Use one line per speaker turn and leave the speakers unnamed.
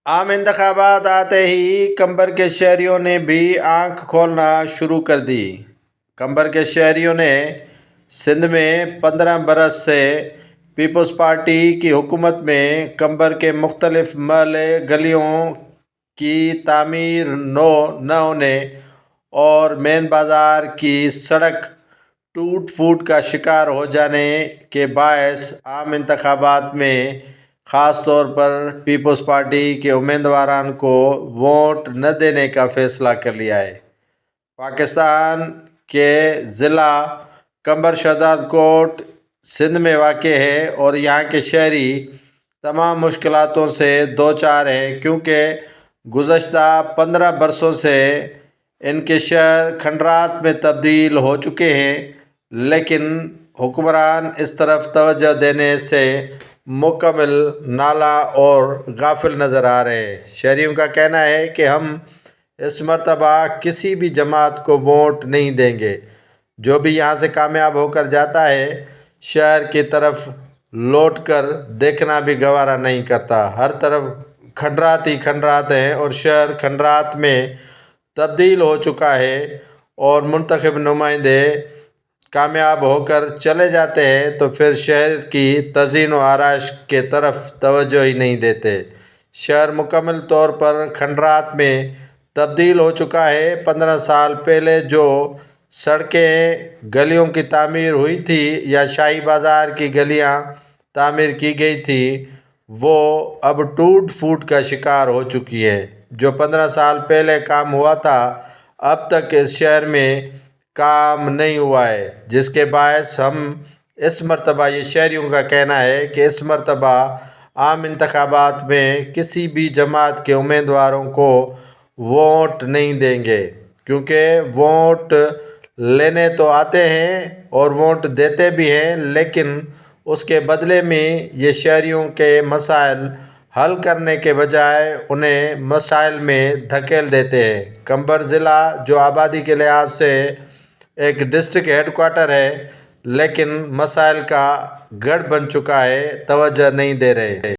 عام انتخابات آتے ہی کمبر کے شہریوں نے بھی آنکھ کھولنا شروع کر دی۔ کمبر کے شہریوں نے سندھ میں 15 برس سے پیپلز پارٹی کی حکومت میں کمبر کے مختلف محلے گلیوں کی تعمیر نہ ہونے اور مین بازار کی سڑک ٹوٹ پھوٹ کا شکار ہو جانے کے باعث عام انتخابات میں خاص طور پر پیپلز پارٹی کے امیدواران کو ووٹ نہ دینے کا فیصلہ کر لیا ہے۔ پاکستان کے ضلع کمبر شہزاد کوٹ سندھ میں واقع ہے اور یہاں کے شہری تمام مشکلاتوں سے دوچار ہیں کیونکہ گزشتہ 15 برسوں سے ان کے شہر کھنڈرات میں تبدیل ہو چکے ہیں، لیکن حکمران اس طرف توجہ دینے سے مکمل نالاں اور غافل نظر آ رہے ہیں۔ شہریوں کا کہنا ہے کہ ہم اس مرتبہ کسی بھی جماعت کو ووٹ نہیں دیں گے۔ جو بھی یہاں سے کامیاب ہو کر جاتا ہے، شہر کی طرف لوٹ کر دیکھنا بھی گوارا نہیں کرتا۔ ہر طرف کھنڈرات ہی کھنڈرات ہیں اور شہر کھنڈرات میں تبدیل ہو چکا ہے اور منتخب نمائندے کامیاب ہو کر چلے جاتے ہیں تو پھر شہر کی تزئین و آرائش کے طرف توجہ ہی نہیں دیتے۔ شہر مکمل طور پر کھنڈرات میں تبدیل ہو چکا ہے۔ 15 سال پہلے جو سڑکیں گلیوں کی تعمیر ہوئی تھی یا شاہی بازار کی گلیاں تعمیر کی گئی تھی وہ اب ٹوٹ پھوٹ کا شکار ہو چکی ہے۔ جو 15 سال پہلے کام ہوا تھا اب تک اس شہر میں کام نہیں ہوا ہے، جس کے باعث ہم اس مرتبہ یہ شہریوں کا کہنا ہے کہ اس مرتبہ عام انتخابات میں کسی بھی جماعت کے امیدواروں کو ووٹ نہیں دیں گے، کیونکہ ووٹ لینے تو آتے ہیں اور ووٹ دیتے بھی ہیں، لیکن اس کے بدلے میں یہ شہریوں کے مسائل حل کرنے کے بجائے انہیں مسائل میں دھکیل دیتے ہیں۔ کمبر ضلع جو آبادی کے لحاظ سے ایک ڈسٹرکٹ ہیڈ کوارٹر ہے لیکن مسائل کا گڑھ بن چکا ہے، توجہ نہیں دے رہے۔